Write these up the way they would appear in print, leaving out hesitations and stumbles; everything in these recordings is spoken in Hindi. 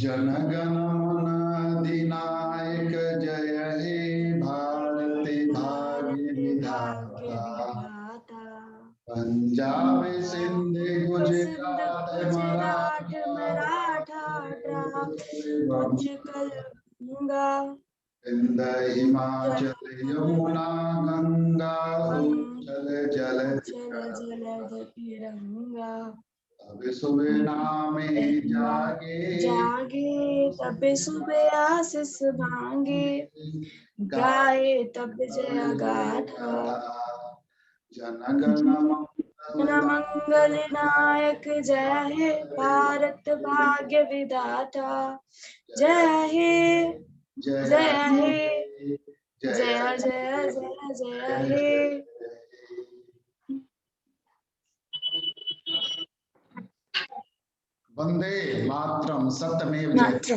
जनगण मन अधिनायक जय हे भारती भाग्य विधाता। पंजाब सिंध गुजरात मराठा द्राविड़ गंगा सिंध हिमाचल यमुना गंगा उच्छल जलधि तिरंगा। तब सुबह नामे जागे तब सुबह आशीष मांगे, गाए तब जय गाथा। जनगण मंगल नायक जय हे भारत भाग्य विधाता। जय हे जय हे जय जय जय जय हे। वंदे मातरम सत्यमेव जयते।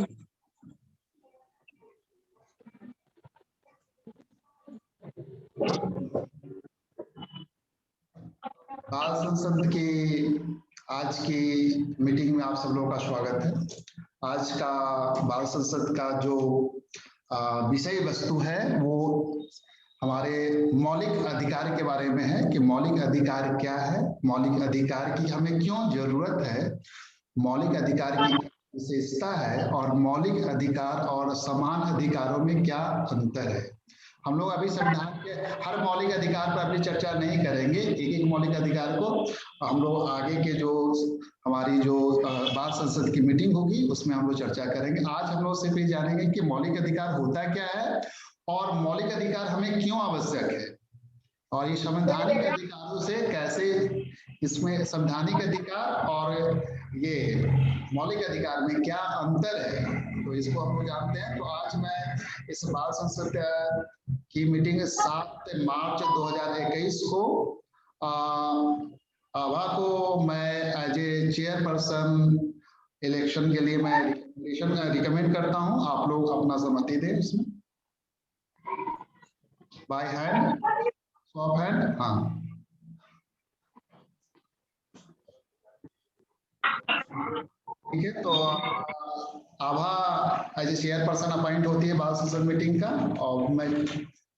बाल संसद की आज की मीटिंग में आप सब लोगों का स्वागत है। आज का बाल संसद का जो विषय वस्तु है वो हमारे मौलिक अधिकार के बारे में है कि मौलिक अधिकार क्या है, मौलिक अधिकार की हमें क्यों जरूरत है, मौलिक अधिकार की विशेषता है और मौलिक अधिकार और समान अधिकारों में क्या अंतर है। हम लोग अभी संविधान के हर मौलिक अधिकार पर अपनी चर्चा नहीं करेंगे, एक एक मौलिक अधिकार को हम लोग आगे के जो हमारी जो बाल संसद की मीटिंग होगी उसमें हम लोग चर्चा करेंगे। आज हम लोग सिर्फ ये जानेंगे कि मौलिक अधिकार होता क्या है और मौलिक अधिकार हमें क्यों आवश्यक है और ये संवैधानिक अधिकारों से कैसे, इसमें संवैधानिक अधिकार और ये मौलिक अधिकार में क्या अंतर है, तो इसको हम लोग जानते हैं। तो आज मैं इस बाल संसद की मीटिंग 7 मार्च 2021 को आभा को मैं एज ए चेयरपर्सन इलेक्शन के लिए मैं रिकमेंड करता हूं। आप लोग अपना सहमति दें उसमें बाय हैंड, सॉफ्ट हैंड। हाँ, ठीक है। तो आभा एज ए चेयरपर्सन अपॉइंट होती है बाल संसद मीटिंग का और मैं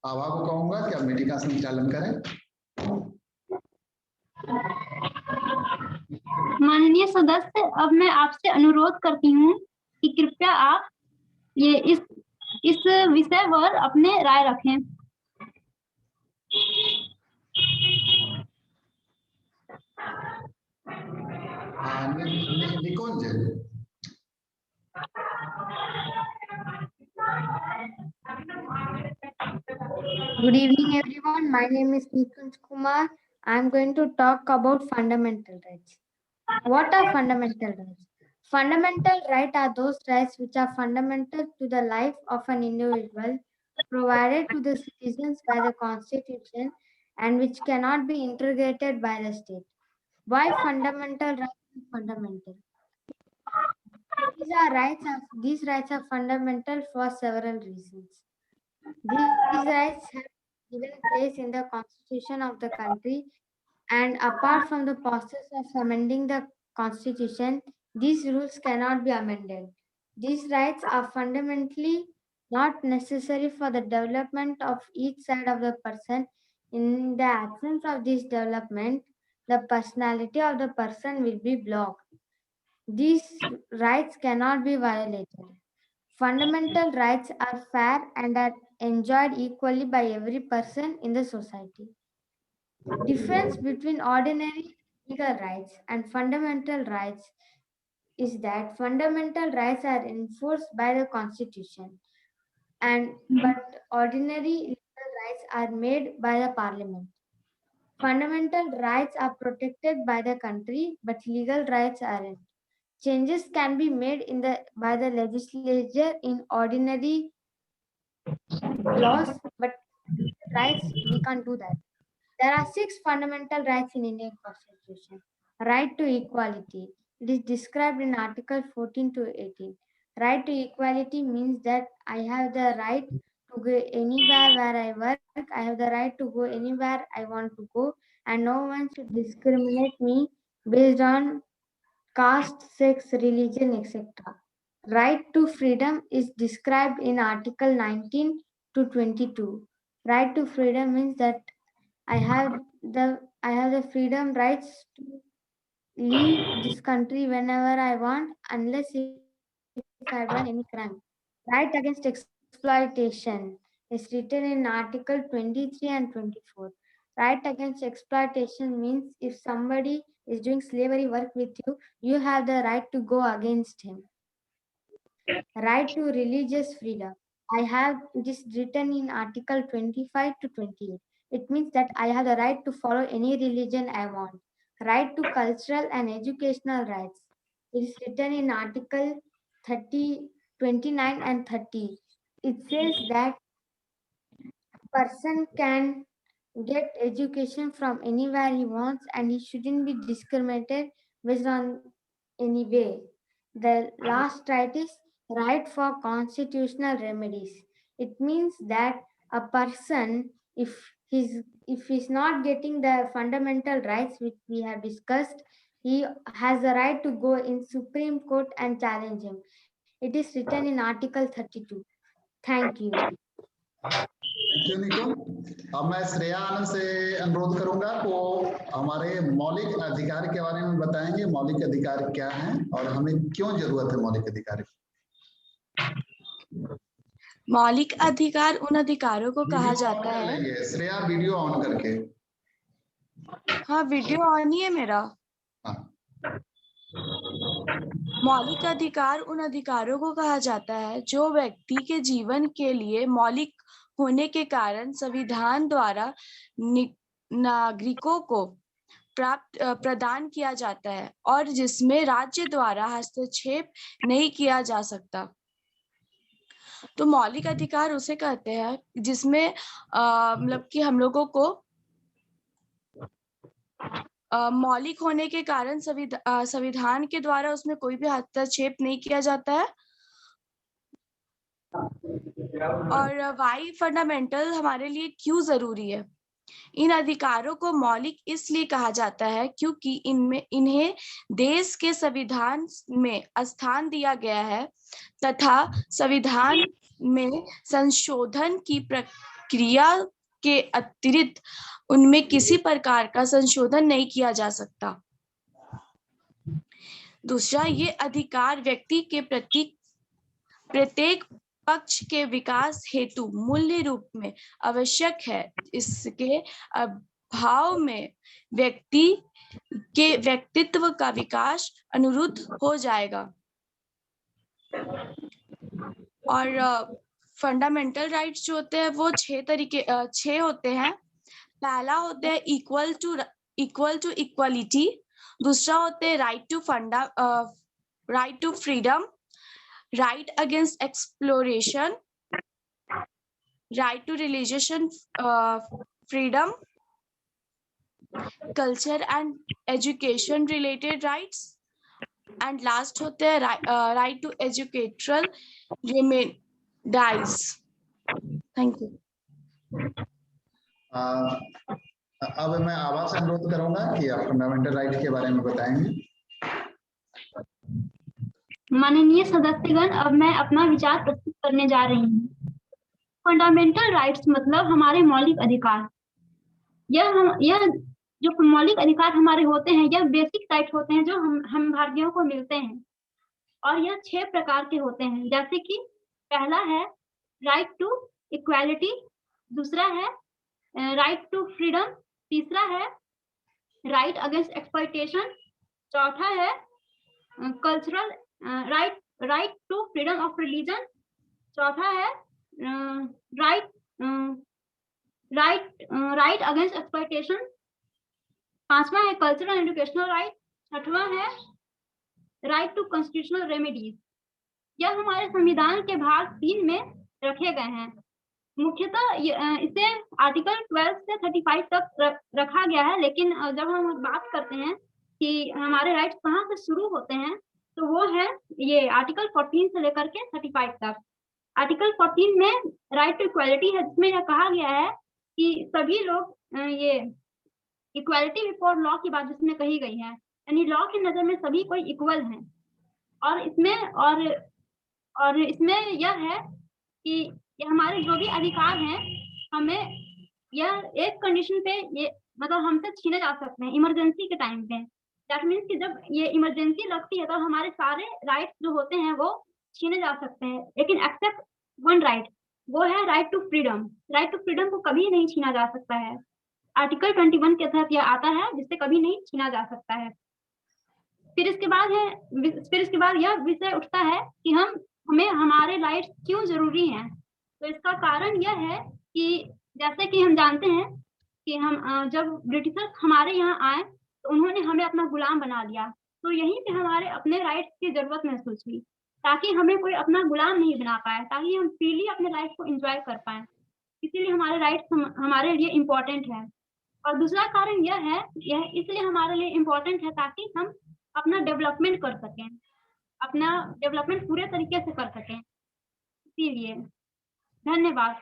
आभा को कहूंगा कि आप मीटिंग का संचालन करें। माननीय सदस्य, अब मैं आपसे अनुरोध करती हूँ कि कृपया आप ये इस विषय पर अपने राय रखें। निकुंज, Good evening, everyone. My name is Nikunj Kumar. I am going to talk about fundamental rights. What are fundamental rights? Fundamental rights are those rights which are fundamental to the life of an individual, provided to the citizens by the Constitution, and which cannot be integrated by the state. Why fundamental rights are fundamental? These rights are fundamental for several reasons. These rights have given place in the Constitution of the country, and apart from the process of amending the Constitution, these rules cannot be amended. These rights are fundamentally not necessary for the development of each side of the person. In the absence of this development, the personality of the person will be blocked. These rights cannot be violated. Fundamental rights are fair and are enjoyed equally by every person in the society. Difference between ordinary legal rights and fundamental rights is that fundamental rights are enforced by the Constitution, but ordinary legal rights are made by the Parliament. Fundamental rights are protected by the country, but legal rights aren't. Changes can be made by the legislature in ordinary laws, but rights we can't do that. There are 6 fundamental rights in Indian Constitution. Right to equality. It is described in Article 14 to 18. Right to equality means that I have the right to go anywhere where I work. I have the right to go anywhere I want to go, and no one should discriminate me based on caste, sex, religion, etc. Right to freedom is described in Article 19 to 22. Right to freedom means that I have the freedom rights to leave this country whenever I want, unless if I have done any crime. Right against exploitation is written in Article 23 and 24. Right against exploitation means if somebody is doing slavery work with you, you have the right to go against him. Right to religious freedom. I have this written in Article 25 to 28. It means that I have the right to follow any religion I want. Right to cultural and educational rights. It is written in Article 30, 29 and 30. It says that a person can get education from anywhere he wants and he shouldn't be discriminated based on any way. The last right is right for constitutional remedies. It means that a person, if he's not getting the fundamental rights which we have discussed, he has the right to go in Supreme Court and challenge him. It is written in Article 32. Thank you. Thank you निको। अब मैं श्रेया आनंद से अनुरोध करूंगा वो हमारे मौलिक अधिकार के बारे में बताएंगे। मौलिक अधिकार क्या हैं और हमें क्यों जरूरत है मौलिक अधिकार की। मौलिक अधिकार उन अधिकारों को कहा जाता है। श्रेया वीडियो ऑन करके। हाँ वीडियो ऑन ही है मेरा। मौलिक अधिकार उन अधिकारों को कहा जाता है जो व्यक्ति के जीवन के लिए मौलिक होने के कारण संविधान द्वारा नागरिकों को प्रदान किया जाता है और जिसमें राज्य द्वारा हस्तक्षेप नहीं किया जा सकता। तो मौलिक अधिकार उसे कहते हैं जिसमें मतलब कि हम लोगों को मौलिक होने के कारण संविधान के द्वारा उसमें कोई भी हस्तक्षेप नहीं किया जाता है। और वाई फंडामेंटल हमारे लिए क्यों जरूरी है? इन अधिकारों को मौलिक इसलिए कहा जाता है क्योंकि इन्हें देश के संविधान में स्थान दिया गया है तथा संविधान में संशोधन की प्रक्रिया के अतिरिक्त उनमें किसी प्रकार का संशोधन नहीं किया जा सकता। दूसरा, ये अधिकार व्यक्ति के प्रत्येक पक्ष के विकास हेतु मूल्य रूप में आवश्यक है। इसके अभाव में व्यक्ति के व्यक्तित्व का विकास अनुरुद्ध हो जाएगा। और फंडामेंटल राइट्स जो होते हैं वो 6 होते हैं। पहला होता है इक्वल टू इक्वालिटी, दूसरा होते हैं right to freedom, right against exploration, right to religious freedom, culture and education related rights, and last होते हैं right to educational remedies. Thank you. अब मैं आवाज से अनुरोध करूंगा कि आप फंडामेंटल राइट के बारे में बताएंगे। माननीय सदस्यगण, अब मैं अपना विचार प्रस्तुत करने जा रही हूँ। फंडामेंटल राइट्स मतलब हमारे मौलिक अधिकार। यह जो मौलिक अधिकार हमारे होते हैं यह बेसिक राइट्स होते हैं जो हम भारतीयों को मिलते हैं और यह 6 प्रकार के होते हैं। जैसे कि पहला है राइट टू इक्वालिटी, दूसरा है राइट टू फ्रीडम, तीसरा है राइट अगेंस्ट एक्सप्लॉयटेशन, चौथा है cultural right to freedom of religion, चौथा है राइट अगेंस्ट एक्सप्लॉयटेशन, पांचवा है कल्चरल एंड एजुकेशनल राइट, छठवां है राइट टू कॉन्स्टिट्यूशनल रेमेडीज। यह हमारे संविधान के भाग 3 में रखे गए हैं। मुख्यतः इसे आर्टिकल 12 से 35 तक रखा गया है, लेकिन जब हम बात करते हैं कि हमारे राइट्स कहाँ से शुरू होते हैं तो वो है ये आर्टिकल 14 से लेकर के 35 तक। आर्टिकल 14 में राइट टू इक्वालिटी है, जिसमें यह कहा गया है कि सभी लोग ये इक्वालिटी बिफोर लॉ की बात जिसमें कही गई है यानी लॉ की नजर में सभी कोई इक्वल हैं। और इसमें यह है कि ये हमारे जो भी अधिकार हैं, हमें यह एक कंडीशन पे ये मतलब हमसे छीने जा सकते हैं, इमरजेंसी के टाइम पे। दैट मीन्स कि जब ये इमरजेंसी लगती है तो हमारे सारे राइट्स जो होते हैं वो छीने जा सकते हैं, लेकिन एक्सेप्ट वन राइट, वो है right to freedom. Right to freedom को कभी नहीं छीना जा सकता है। आर्टिकल 21 के तहत यह आता है, जिससे कभी नहीं छीना जा सकता है। फिर इसके बाद यह विषय उठता है कि हमें हमारे राइट्स क्यों जरूरी हैं। तो इसका कारण यह है कि जैसे कि हम जानते हैं कि हम जब ब्रिटिशर्स हमारे यहाँ आए तो उन्होंने हमें अपना गुलाम बना लिया। तो यहीं पे हमारे अपने राइट्स की जरूरत महसूस हुई, ताकि हमें कोई अपना गुलाम नहीं बना पाए, ताकि हम फ्रीली अपने लाइफ को एंजॉय कर पाए। इसीलिए हमारे राइट्स हमारे लिए इम्पोर्टेंट है। और दूसरा कारण यह इसलिए हमारे लिए इम्पोर्टेंट है ताकि हम अपना डेवलपमेंट कर सकें, अपना डेवलपमेंट पूरे तरीके से कर सकें। इसीलिए धन्यवाद।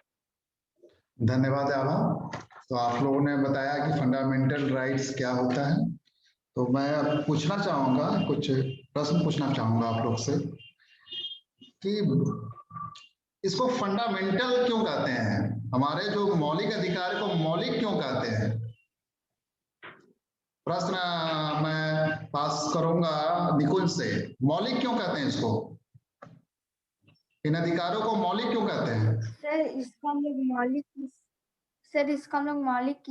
धन्यवाद आभा। तो आप लोगों ने बताया कि फंडामेंटल राइट्स क्या होता है। तो मैं अब पूछना चाहूंगा, कुछ प्रश्न पूछना चाहूंगा आप लोग से कि इसको फंडामेंटल क्यों कहते हैं? हमारे जो मौलिक अधिकार को मौलिक क्यों कहते हैं? प्रश्न मैं पास करूंगा निकुंज से। मौलिक क्यों कहते हैं इसको? इन अधिकारों को मौलिक क्यों कहते हैं? सर इसको हम लोग मौलिक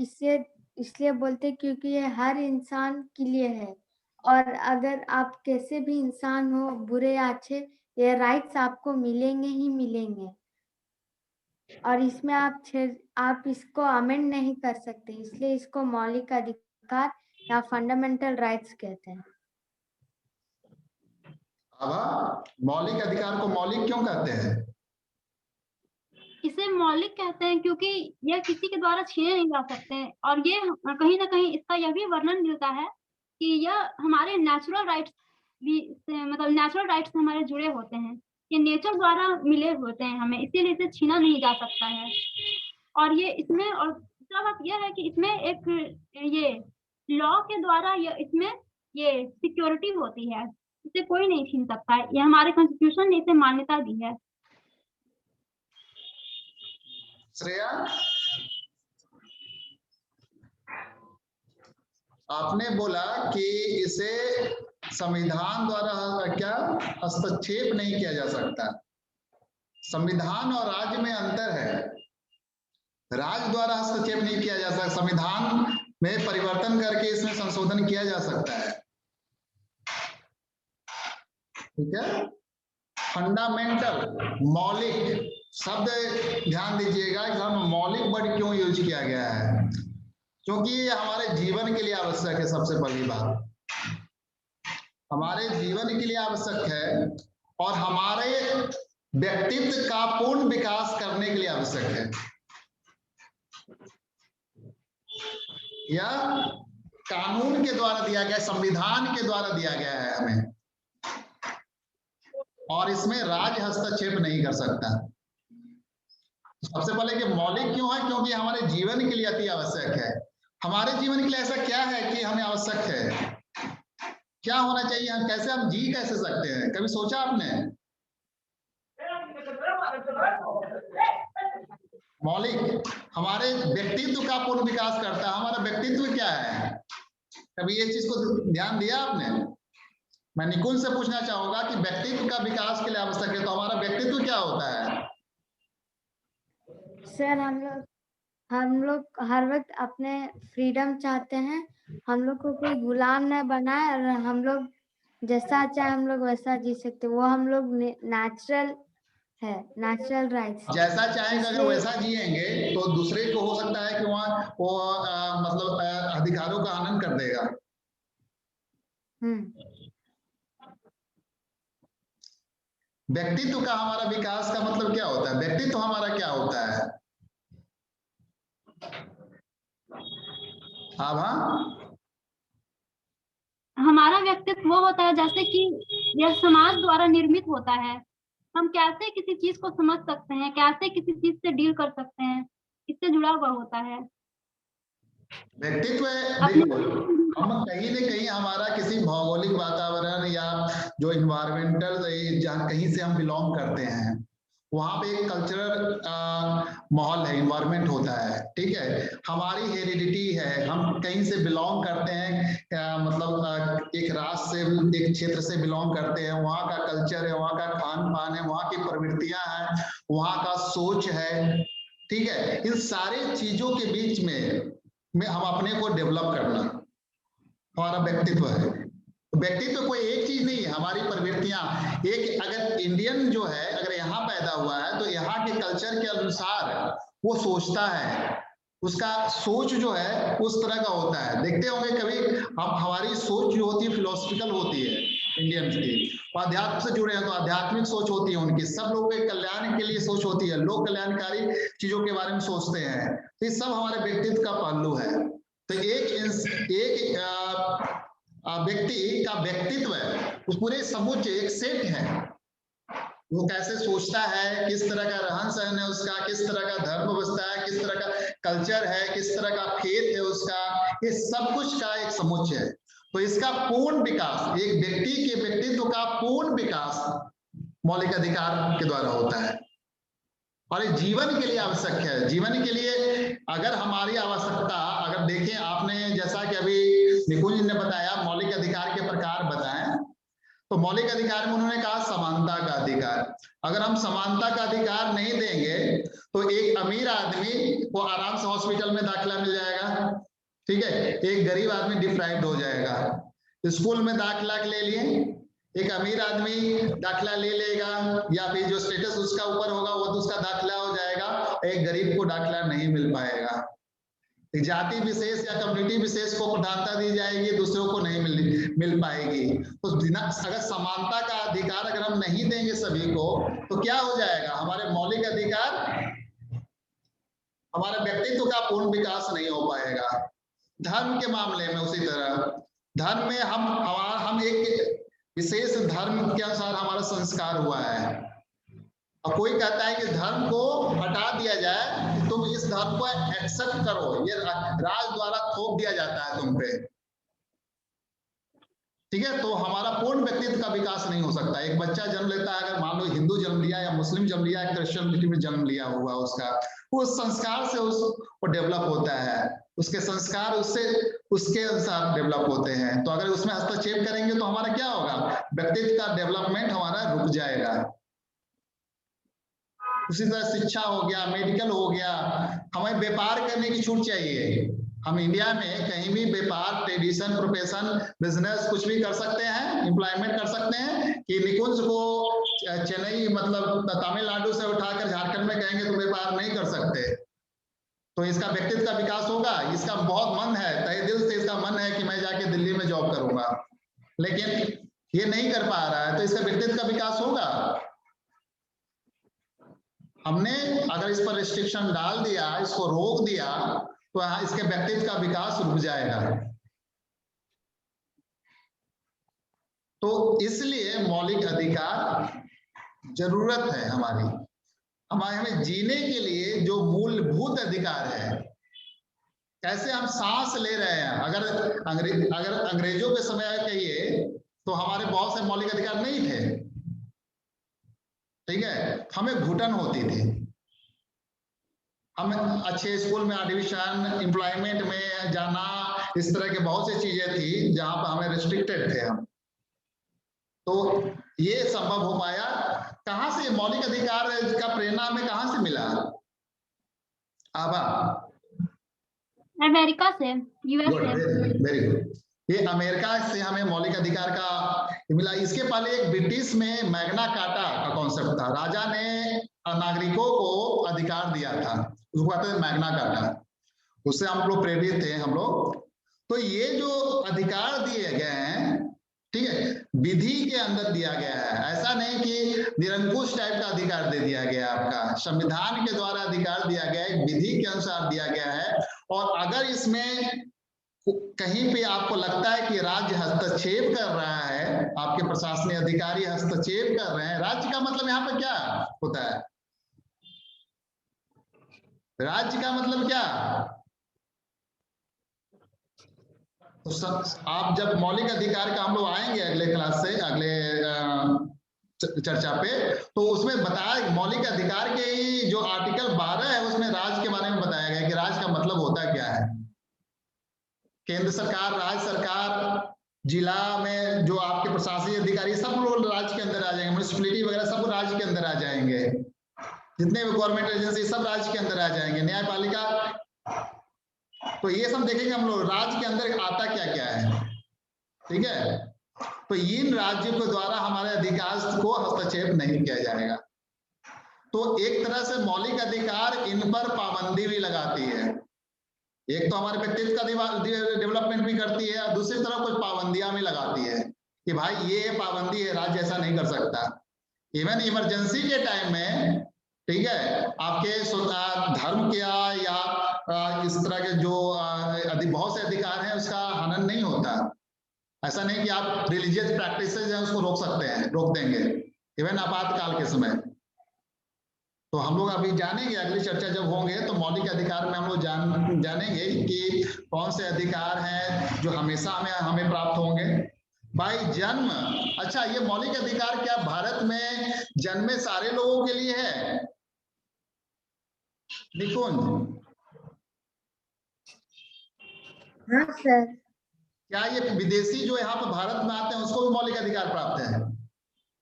इसलिए बोलते हैं क्योंकि ये हर इंसान के लिए है, और अगर आप कैसे भी इंसान हो, बुरे या अच्छे, ये राइट्स आपको मिलेंगे ही मिलेंगे। और इसमें आप इसको अमेंड नहीं कर सकते, इसलिए इसको मौलिक अधिकार या फंडामेंटल राइट्स कहते हैं। आभा, मौलिक अधिकार को मौलिक क्यों कहते हैं? इसे मौलिक कहते हैं क्योंकि यह किसी के द्वारा छीने नहीं जा सकते, और ये कहीं ना कहीं इसका यह भी वर्णन मिलता है कि यह हमारे नेचुरल राइट्स मतलब नेचुरल राइट्स से हमारे जुड़े होते हैं, ये नेचर द्वारा मिले होते हैं हमें, इसीलिए इसे छीना नहीं जा सकता है। और ये इसमें, और दूसरा बात यह है कि इसमें एक ये लॉ के द्वारा इसमें ये सिक्योरिटी होती है, इसे कोई नहीं छीन सकता है। ये हमारे कॉन्स्टिट्यूशन ने इसे मान्यता दी है। श्रेया, आपने बोला कि इसे संविधान द्वारा क्या हस्तक्षेप नहीं किया जा सकता। संविधान और राज्य में अंतर है। राज्य द्वारा हस्तक्षेप नहीं किया जा सकता, संविधान में परिवर्तन करके इसमें संशोधन किया जा सकता है। ठीक है। फंडामेंटल, मौलिक शब्द ध्यान दीजिएगा कि हम मौलिक वर्ड क्यों यूज किया गया है, क्योंकि ये हमारे जीवन के लिए आवश्यक है। सबसे पहली बात हमारे जीवन के लिए आवश्यक है, और हमारे व्यक्तित्व का पूर्ण विकास करने के लिए आवश्यक है। यह कानून के द्वारा दिया गया, संविधान के द्वारा दिया गया है हमें, और इसमें राज्य हस्तक्षेप नहीं कर सकता। सबसे पहले कि मौलिक क्यों है, क्योंकि हमारे जीवन के लिए अति आवश्यक है। हमारे जीवन के लिए ऐसा क्या है कि हमें आवश्यक है, क्या होना चाहिए, हम कैसे जी कैसे सकते हैं? कभी सोचा आपने? मौलिक हमारे व्यक्तित्व का पूर्ण विकास करता है। हमारा व्यक्तित्व क्या है, कभी ये चीज को ध्यान दिया आपने? मैं निकुंज से पूछना चाहूंगा कि व्यक्तित्व का विकास के लिए आवश्यक है, तो हमारा व्यक्तित्व क्या होता है? सर हम लोग हर वक्त अपने फ्रीडम चाहते हैं, हम लोग को कोई गुलाम न बनाए, और हम लोग जैसा चाहे हम लोग वैसा जी सकते, वो हम लोग नेचुरल है, नेचुरल राइट्स। जैसा चाहेंगे अगर वैसा जिएंगे तो दूसरे को हो सकता है कि वहाँ वो मतलब अधिकारों का आनंद कर देगा। व्यक्तित्व का हमारा विकास का मतलब क्या होता है? व्यक्तित्व हमारा क्या होता है? आभा, हमारा व्यक्तित्व वो होता है जैसे कि यह समाज द्वारा निर्मित होता है। हम कैसे किसी चीज को समझ सकते हैं, कैसे किसी चीज से डील कर सकते हैं, इससे जुड़ा हुआ होता है। व्यक्तित्व देखो, हम कहीं न कहीं हमारा किसी भौगोलिक वातावरण या जो इन्वायरमेंटल जहाँ कहीं से हम बिलोंग करते हैं, वहां पे एक कल्चरल माहौल है, इन्वायरमेंट होता है, ठीक है। हमारी हेरिडिटी है, हम कहीं से बिलोंग करते हैं, मतलब एक राष्ट्र से, एक क्षेत्र से बिलोंग करते हैं, वहाँ का कल्चर है, वहाँ का खान पान है, वहाँ की प्रवृत्तियां हैं, वहाँ का सोच है, ठीक है। इन सारी चीजों के बीच में हम अपने को डेवलप करना हमारा व्यक्तित्व है। व्यक्तित्व कोई एक चीज नहीं है, हमारी प्रवृत्तियां। एक अगर इंडियन जो है अगर यहाँ पैदा हुआ है तो यहाँ के कल्चर के अनुसार वो सोचता है, उसका सोच जो है उस तरह का होता है। देखते होंगे कभी हम, हमारी सोच जो होती है फिलोसफिकल होती है इंडियंस की, अध्यात्म से जुड़े हैं तो आध्यात्मिक सोच होती है उनकी, सब लोगों के कल्याण के लिए सोच होती है, लोग कल्याणकारी चीजों के बारे में सोचते हैं। तो ये सब हमारे व्यक्तित्व का पहलू है। तो एक व्यक्ति का व्यक्तित्व है, उस पूरे समुच्चय एक सेट है, वो कैसे सोचता है, किस तरह का रहन सहन है उसका, किस तरह का धर्म व्यवस्था है, किस तरह का कल्चर है, किस तरह का फेथ है उसका, ये सब कुछ का एक समुच्चय है। तो इसका पूर्ण विकास, एक व्यक्ति के व्यक्तित्व का पूर्ण विकास मौलिक अधिकार के द्वारा होता है और ये जीवन के लिए आवश्यक है। जीवन के लिए अगर हमारी आवश्यकता, अगर देखें आपने जैसा कि अभी निकुंज ने बताया मौलिक अधिकार के प्रकार बताएं, तो मौलिक अधिकार में उन्होंने कहा समानता का अधिकार। अगर हम समानता का अधिकार नहीं देंगे तो एक अमीर आदमी को आराम से हॉस्पिटल में दाखिला मिल जाएगा, ठीक है, एक गरीब आदमी डिप्राइव्ड हो जाएगा। स्कूल में दाखिला ले लिए, एक अमीर आदमी दाखिला ले लेगा या फिर जो स्टेटस उसका ऊपर होगा वो तो उसका दाखिला हो जाएगा, एक गरीब को दाखिला नहीं मिल पाएगा। जाति विशेष या कम्युनिटी विशेष को प्रधानता दी जाएगी, दूसरों को नहीं मिल पाएगी। तो अगर समानता का अधिकार अगर हम नहीं देंगे सभी को तो क्या हो जाएगा, हमारे मौलिक अधिकार, हमारे व्यक्तित्व का पूर्ण विकास नहीं हो पाएगा। धर्म के मामले में उसी तरह, धर्म में हम एक विशेष धर्म के अनुसार हमारा संस्कार हुआ है, और कोई कहता है कि धर्म को हटा दिया जाए, कि तुम इस धर्म को एक्सेप्ट करो, ये राज द्वारा थोप दिया जाता है तुम पे, ठीक है। तो हमारा पूर्ण व्यक्तित्व का विकास नहीं हो सकता। एक बच्चा जन्म लेता है, अगर मान लो हिंदू जन्म लिया या मुस्लिम जन्म लिया या क्रिश्चियनिटी में जन्म लिया हुआ, उसका उस संस्कार से वो डेवलप होता है, उसके संस्कार उसके अनुसार डेवलप होते हैं। तो अगर उसमें हस्तक्षेप करेंगे तो हमारा क्या होगा, व्यक्तित्व का डेवलपमेंट हमारा रुक जाएगा। उसी तरह शिक्षा हो गया, मेडिकल हो गया, हमें व्यापार करने की छूट चाहिए। हम इंडिया में कहीं भी व्यापार, ट्रेडिशन, प्रोफेशन, बिजनेस कुछ भी कर सकते हैं, एम्प्लॉयमेंट कर सकते हैं, कि निकुंज को चेन्नई मतलब तमिलनाडु से उठाकर झारखंड में कहेंगे तो व्यापार नहीं कर सकते। तो इसका व्यक्तित्व का विकास होगा, इसका बहुत मन है, तहे दिल से इसका मन है कि मैं जाके दिल्ली में जॉब करूंगा, लेकिन ये नहीं कर पा रहा है, तो इसका व्यक्तित्व का विकास होगा। हमने अगर इस पर रिस्ट्रिक्शन डाल दिया, इसको रोक दिया, तो इसके व्यक्तित्व का विकास रुक जाएगा। तो इसलिए मौलिक अधिकार जरूरत है हमारी, हमें जीने के लिए जो मूलभूत अधिकार है। कैसे हम सांस ले रहे हैं, अगर अंग्रेजों के समय कहिए तो हमारे बहुत से मौलिक अधिकार नहीं थे, ठीक है, हमें घुटन होती थी, हम अच्छे स्कूल में एडमिशन, एम्प्लॉयमेंट में जाना, इस तरह के बहुत सी चीजें थी जहां पर हमें रिस्ट्रिक्टेड थे हम। तो ये संभव हो पाया, कहां से मौलिक अधिकार का प्रेरणा हमें कहां से मिला? आभा, अमेरिका से, यूएस से। वेरी गुड, ये अमेरिका से हमें मौलिक अधिकार का मिला। इसके पहले एक ब्रिटिश में मैग्ना कार्टा का कॉन्सेप्ट था, राजा ने नागरिकों को अधिकार दिया था, उसको कहते हैं मैग्ना कार्टा, उससे हम लोग प्रेरित थे हम लोग। तो ये जो अधिकार दिए गए हैं, ठीक है, विधि के अंदर दिया गया है, ऐसा नहीं कि निरंकुश टाइप का अधिकार दे दिया गया, आपका संविधान के द्वारा अधिकार दिया गया है, विधि के अनुसार दिया गया है। और अगर इसमें कहीं पे आपको लगता है कि राज्य हस्तक्षेप कर रहा है, आपके प्रशासनिक अधिकारी हस्तक्षेप कर रहे हैं, राज्य का मतलब यहाँ पे क्या होता है, राज्य का मतलब क्या, तो सब आप जब मौलिक अधिकार का हम लोग आएंगे अगले क्लास से, अगले चर्चा पे, तो उसमें बताया मौलिक अधिकार के ही जो आर्टिकल 12 है उसमें राज्य के बारे में बताया गया कि राज्य का मतलब होता क्या है। केंद्र सरकार, राज्य सरकार, जिला में जो आपके प्रशासनिक अधिकारी सब लोग राज्य के अंदर आ जाएंगे, म्युनिसिपैलिटी वगैरह सब राज्य के अंदर आ जाएंगे, जितने भी गवर्नमेंट एजेंसी सब राज्य के अंदर आ जाएंगे, न्यायपालिका। तो ये सब देखेंगे हम लोग राज्य के अंदर आता क्या क्या है, ठीक है। तो इन राज्यों के द्वारा हमारे अधिकार को हस्तक्षेप नहीं किया जाएगा। तो एक तरह से मौलिक अधिकार इन पर पाबंदी भी लगाती है। एक तो हमारे व्यक्तित्व का डेवलपमेंट भी करती है और दूसरी तरफ कुछ पाबंदियां भी लगाती है कि भाई ये पाबंदी है, राज्य ऐसा नहीं कर सकता। इवन इमरजेंसी के टाइम में, ठीक है, आपके धर्म क्या या इस तरह के जो बहुत से अधिकार हैं उसका हनन नहीं होता। ऐसा नहीं कि आप रिलीजियस प्रैक्टिसेस हैं उसको रोक सकते हैं, रोक देंगे इवन आपातकाल के समय। तो हम लोग अभी जानेंगे, अगली चर्चा जब होंगे तो मौलिक अधिकार में हम लोग जानेंगे कि कौन से अधिकार हैं जो हमेशा हमें प्राप्त होंगे। भाई जन्म, अच्छा ये मौलिक अधिकार क्या भारत में जन्मे सारे लोगों के लिए है? निकुंज, हाँ सर। क्या ये विदेशी जो यहाँ पर भारत में आते हैं उसको भी मौलिक अधिकार प्राप्त है?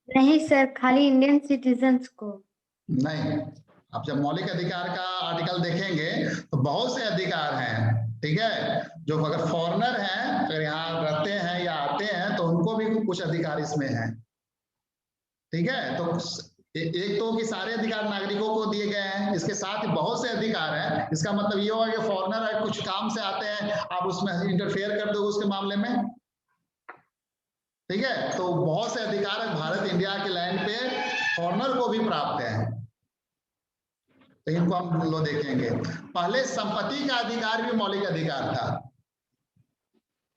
नहीं सर, खाली इंडियन सिटीजन्स को। नहीं, आप जब मौलिक अधिकार का आर्टिकल देखेंगे तो बहुत से अधिकार हैं, ठीक है, जो अगर फॉरेनर हैं, अगर यहाँ रहते हैं या आते हैं तो उनको भी कुछ अधिकार इसमें हैं, ठीक है। तो एक तो कि सारे अधिकार नागरिकों को दिए गए हैं, इसके साथ ही बहुत से अधिकार हैं। इसका मतलब ये होगा कि फॉरेनर है, कुछ काम से आते हैं, आप उसमें इंटरफेयर कर दो उसके मामले में, ठीक है। तो बहुत से अधिकार भारत इंडिया के लैंड पे फॉरेनर को भी प्राप्त है, तो इनको हम लोग देखेंगे। पहले संपत्ति का अधिकार भी मौलिक अधिकार था,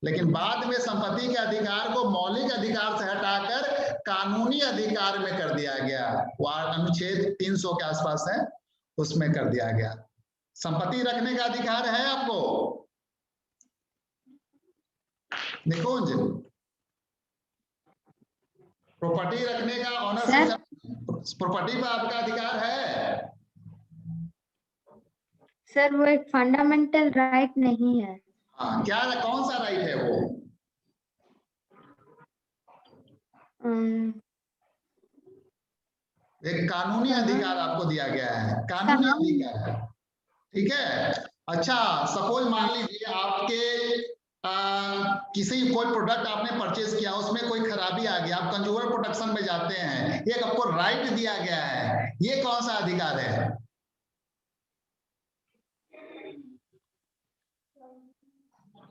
लेकिन बाद में संपत्ति के अधिकार को मौलिक अधिकार से हटाकर कानूनी अधिकार में कर दिया गया। वो अनुच्छेद 300 के आसपास है, उसमें कर दिया गया। संपत्ति रखने का अधिकार है आपको निकुंज, प्रॉपर्टी रखने का, ऑनरशिप प्रॉपर्टी पर आपका अधिकार है सर। वो एक फंडामेंटल राइट नहीं है। हाँ, क्या कौन सा राइट है वो? एक कानूनी अधिकार आपको दिया गया है, कानूनी अधिकार है, ठीक है। अच्छा, सपोज मान लीजिए आपके किसी कोई प्रोडक्ट आपने परचेज किया, उसमें कोई खराबी आ गया, आप कंज्यूमर प्रोटेक्शन में जाते हैं, एक आपको राइट दिया गया है, ये कौन सा अधिकार है?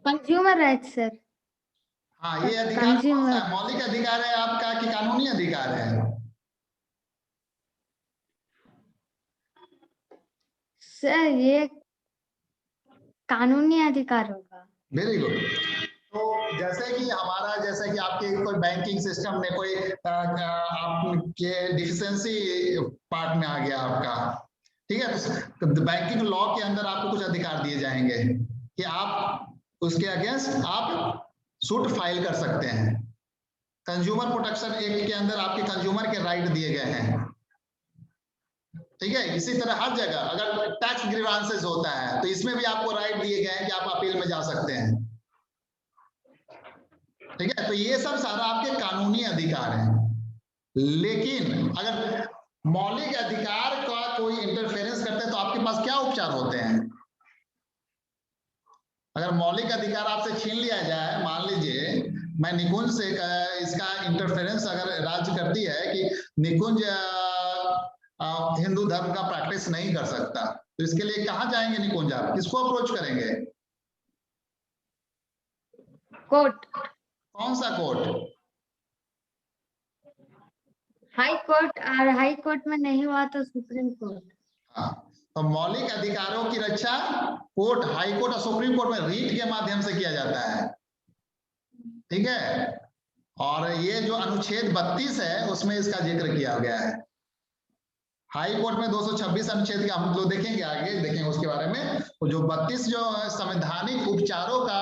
Consumer right sir. हाँ, ये अधिकार कौन सा है? मौलिक अधिकार है आपका कि कानूनी अधिकार है? सर ये कानूनी अधिकार होगा। Very good. तो जैसे कि हमारा, जैसे कि आपके कोई बैंकिंग सिस्टम में कोई आपके डिफिशियंसी पार्ट में आ गया आपका, ठीक है, तो बैंकिंग लॉ के अंदर आपको कुछ अधिकार दिए जाएंगे कि आप उसके अगेंस्ट आप सूट फाइल कर सकते हैं। कंज्यूमर प्रोटेक्शन एक्ट के अंदर आपके कंज्यूमर के राइट दिए गए हैं, ठीक है। इसी तरह हर जगह अगर टैक्स ग्रीवांसेस होता है तो इसमें भी आपको राइट दिए गए हैं कि आप अपील में जा सकते हैं, ठीक है। तो ये सब सारा आपके कानूनी अधिकार हैं। लेकिन अगर मौलिक अधिकार का कोई इंटरफेरेंस करते हैं तो आपके पास क्या उपचार होते हैं? अगर मौलिक अधिकार आपसे छीन लिया जाए, मान लीजिए मैं निकुंज से इसका इंटरफेरेंस अगर राज्य करती है कि निकुंज हिंदू धर्म का प्रैक्टिस नहीं कर सकता, तो इसके लिए कहां जाएंगे निकुंज? आप किसको अप्रोच करेंगे? कोर्ट। कौन सा कोर्ट? हाई कोर्ट, और हाई कोर्ट में नहीं हुआ तो सुप्रीम कोर्ट। हाँ, तो मौलिक अधिकारों की रक्षा कोर्ट, हाई कोर्ट और सुप्रीम कोर्ट में रीट के माध्यम से किया जाता है, ठीक है। और ये जो अनुच्छेद 32 है उसमें इसका जिक्र किया गया है। हाई कोर्ट में 226 अनुच्छेद का हम लोग देखेंगे, आगे देखेंगे उसके बारे में। तो जो 32 जो संवैधानिक उपचारों का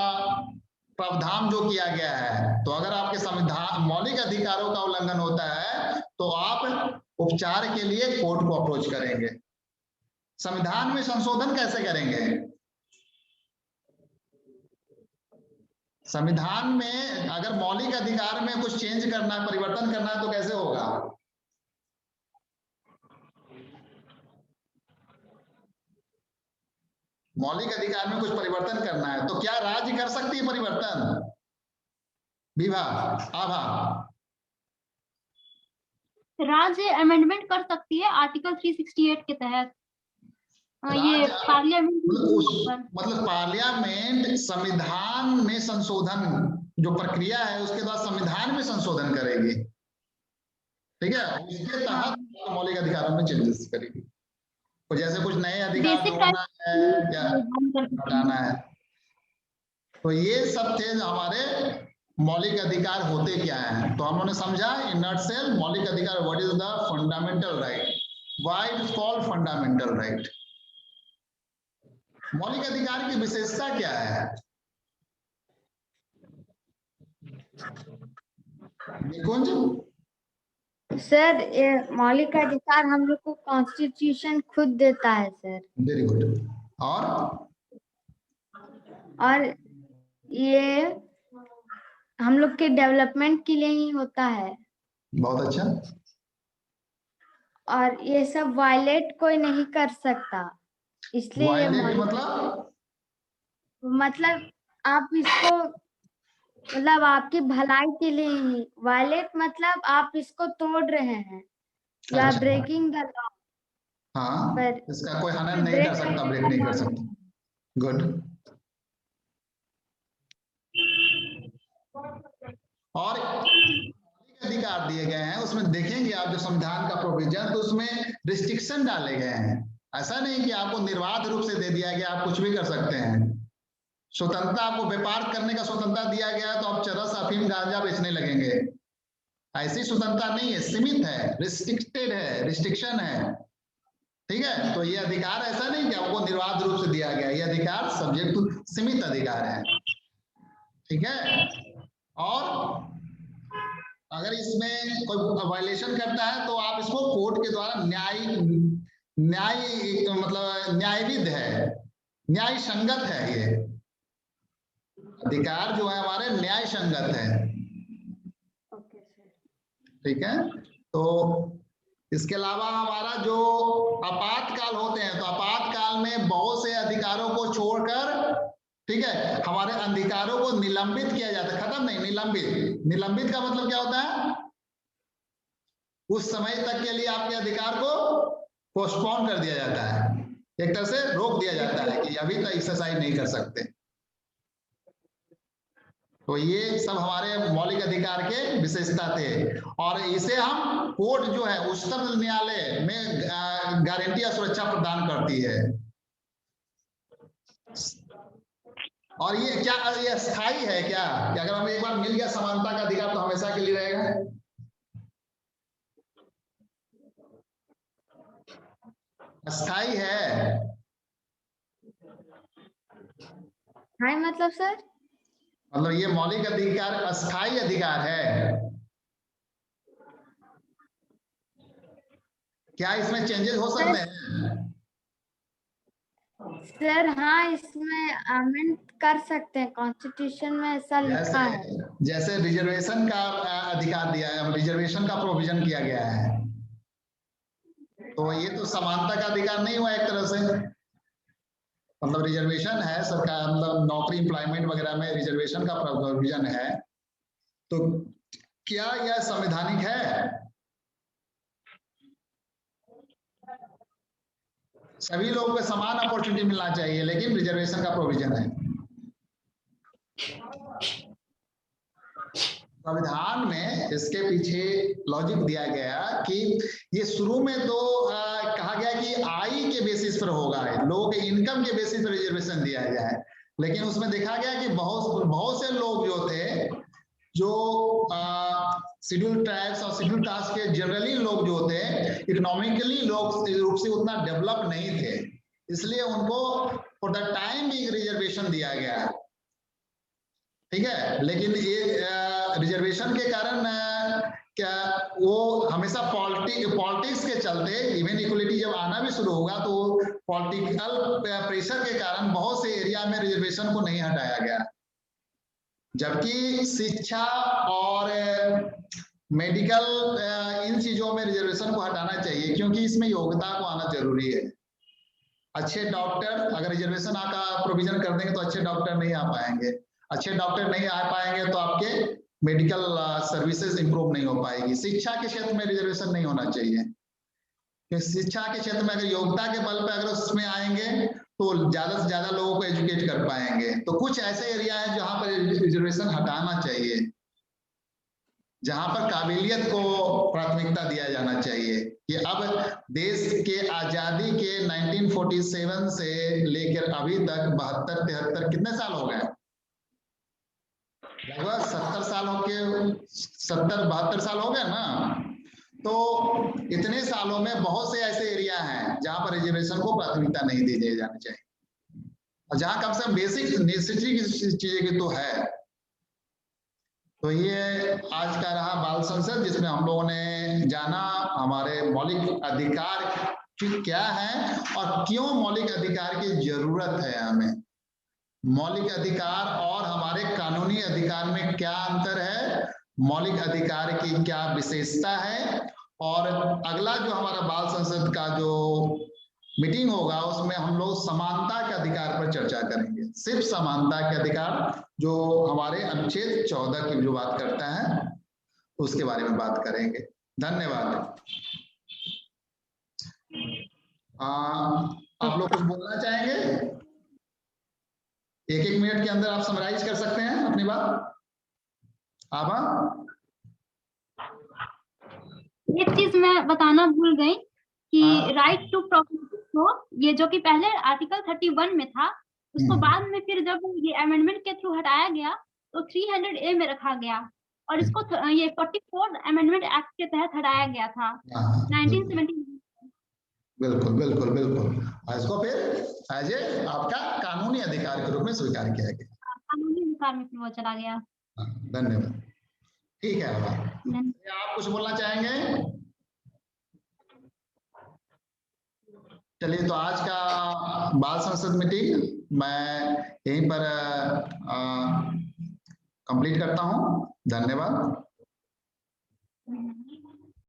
प्रावधान जो किया गया है। तो अगर आपके संविधान मौलिक अधिकारों का उल्लंघन होता है तो आप उपचार के लिए कोर्ट को अप्रोच करेंगे। संविधान में संशोधन कैसे करेंगे? संविधान में अगर मौलिक अधिकार में कुछ चेंज करना है, परिवर्तन करना है तो कैसे होगा? मौलिक अधिकार में कुछ परिवर्तन करना है तो क्या राज्य कर सकती है परिवर्तन? विभा, आभा, राज्य अमेंडमेंट कर सकती है आर्टिकल 368 के तहत। ये पार्लियामेंट मतलब पार्लियामेंट संविधान में संशोधन जो प्रक्रिया है उसके बाद संविधान में संशोधन करेगी, ठीक है, उसके तहत मौलिक अधिकारों में चेंजेस करेगी। तो जैसे कुछ नए अधिकार जोड़ना है या हटाना है, तो ये सब थे हमारे मौलिक अधिकार होते क्या है। तो हम लोगों ने समझा इन नटसेल मौलिक अधिकार, what is the fundamental right, why it is called fundamental right. मौलिक अधिकार की विशेषता क्या है? निकुंज सर, ये मौलिक अधिकार हम लोग को कॉन्स्टिट्यूशन खुद देता है सर। Very good. और ये हम लोग के डेवलपमेंट के लिए ही होता है। बहुत अच्छा। और ये सब वायलेट कोई नहीं कर सकता, इसलिए ये मतलब आप इसको मतलब आपकी भलाई के लिए ही, वायलेट मतलब आप इसको तोड़ रहे हैं, you are breaking the law. हाँ, इसका कोई हनन नहीं कर सकता, ब्रेक नहीं कर सकता। गुड। और अधिकार दिए गए हैं उसमें देखेंगे आप जो संविधान का प्रोविजन, तो उसमें रिस्ट्रिक्शन डाले गए हैं। ऐसा नहीं कि आपको निर्बाध रूप से दे दिया गया आप कुछ भी कर सकते हैं। स्वतंत्रता, आपको व्यापार करने का स्वतंत्रता दिया गया तो आप चरस, अफीम, गांजा बेचने लगेंगे, ऐसी स्वतंत्रता नहीं है, सीमित है, रिस्ट्रिक्टेड है, रिस्ट्रिक्शन है, ठीक है। तो ये अधिकार ऐसा नहीं कि आपको निर्बाध रूप से दिया गया, ये अधिकार सब्जेक्ट टू सीमित अधिकार है, ठीक है। और अगर इसमें कोई वायलेशन करता है तो आप इसको कोर्ट के द्वारा मतलब न्यायविध है, न्याय संगत है, ये अधिकार जो है हमारे न्याय संगत है, ठीक है। तो इसके अलावा हमारा जो आपातकाल होते हैं, तो आपातकाल में बहुत से अधिकारों को छोड़कर, ठीक है, हमारे अधिकारों को निलंबित किया जाता है, खत्म नहीं, निलंबित। निलंबित का मतलब क्या होता है? उस समय तक के लिए आपके अधिकार को पोस्टपोन कर दिया जाता है, एक तरह से रोक दिया जाता है कि अभी तक एक्सरसाइज नहीं कर सकते। तो ये सब हमारे मौलिक अधिकार के विशेषता थे, और इसे हम कोर्ट जो है उच्चतम न्यायालय में गारंटी या सुरक्षा प्रदान करती है। और ये क्या ये स्थायी है क्या, कि अगर हमें एक बार मिल गया समानता का अधिकार तो हमेशा के लिए रहेगा? स्थायी है? हाय मतलब सर, मतलब ये मौलिक अधिकार अस्थायी अधिकार है क्या? इसमें चेंजेस हो सकते हैं सर? हाँ, इसमें अमेंड कर सकते हैं, कॉन्स्टिट्यूशन में ऐसा लिखा है। जैसे रिजर्वेशन का अधिकार दिया है, रिजर्वेशन का प्रोविजन किया गया है, तो ये तो समानता का अधिकार नहीं हुआ एक तरह से। मतलब रिजर्वेशन है सरकार, मतलब नौकरी एम्प्लॉयमेंट वगैरह में रिजर्वेशन का प्रोविजन है, तो क्या यह संवैधानिक है? सभी लोगों को समान अपॉर्चुनिटी मिलना चाहिए, लेकिन रिजर्वेशन का प्रोविजन है। संविधान में इसके पीछे लॉजिक दिया गया कि ये शुरू में तो कहा गया कि आय के बेसिस पर होगा, लोगों के इनकम के बेसिस पर रिजर्वेशन दिया जाए, लेकिन उसमें देखा गया कि बहुत से लोग जो थे, जो शेड्यूल ट्राइब्स और शेड्यूल कास्ट के जनरली लोग जो थे, इकोनॉमिकली रूप से उतना डेवलप नहीं थे, इसलिए उनको फॉर द टाइम भी रिजर्वेशन दिया गया। ठीक है। लेकिन ये रिजर्वेशन के कारण क्या वो हमेशा पॉलिटिक्स के चलते, इवन इक्वलिटी जब आना भी शुरू होगा तो पॉलिटिकल प्रेशर के कारण बहुत से एरिया में रिजर्वेशन को नहीं हटाया गया, जबकि शिक्षा और मेडिकल इन चीजों में रिजर्वेशन को हटाना चाहिए, क्योंकि इसमें योग्यता को आना जरूरी है। अच्छे डॉक्टर अगर रिजर्वेशन का प्रोविजन कर देंगे तो अच्छे डॉक्टर नहीं आ पाएंगे, अच्छे डॉक्टर नहीं आ पाएंगे तो आपके मेडिकल सर्विसेज इंप्रूव नहीं हो पाएगी। शिक्षा के क्षेत्र में रिजर्वेशन नहीं होना चाहिए, शिक्षा के क्षेत्र में अगर योग्यता के बल पर अगर उसमें आएंगे तो ज्यादा से ज्यादा लोगों को एजुकेट कर पाएंगे। तो कुछ ऐसे एरिया है जहां पर रिजर्वेशन हटाना चाहिए, जहां पर काबिलियत को प्राथमिकता दिया जाना चाहिए। कि अब देश के आजादी के 1947 से लेकर अभी तक 72-73 कितने साल हो गए, लगभग 70 साल हो के 70-72 साल हो गए ना। तो इतने सालों में बहुत से ऐसे एरिया हैं जहां पर रिजर्वेशन को प्राथमिकता नहीं दी जानी चाहिए, और जहां कम से कम बेसिक नेसेसिटी की चीजें की तो है। तो ये आज का रहा बाल संसद, जिसमें हम लोगों ने जाना हमारे मौलिक अधिकार क्या है और क्यों मौलिक अधिकार की जरूरत है हमें, मौलिक अधिकार और हमारे कानूनी अधिकार में क्या अंतर है, मौलिक अधिकार की क्या विशेषता है। और अगला जो हमारा बाल संसद का जो मीटिंग होगा उसमें हम लोग समानता के अधिकार पर चर्चा करेंगे, सिर्फ समानता के अधिकार जो हमारे अनुच्छेद 14 की जो बात करता है उसके बारे में बात करेंगे। धन्यवाद। आप लोग कुछ बोलना चाहेंगे? 1-1 मिनट के अंदर आप समराइज कर सकते हैं अपनी बात। आभा, एक चीज मैं बताना भूल गई कि राइट टू प्रॉपर्टी को, ये जो कि पहले आर्टिकल 31 में था, उसको बाद में फिर जब ये अमेंडमेंट के थ्रू हटाया गया तो 300A में रखा गया, और इसको ये 44th अमेंडमेंट एक्ट के तहत हटाया गया था 1970। बिल्कुल बिल्कुल बिल्कुल। इसको फिर एज ए आपका कानूनी अधिकार के रूप में स्वीकार किया गया, कानूनी अधिकार में फिर वो चला गया। धन्यवाद। ठीक है, आप कुछ बोलना चाहेंगे? चलिए, तो आज का बाल संसद मीटिंग मैं यहीं पर कंप्लीट करता हूं। धन्यवाद।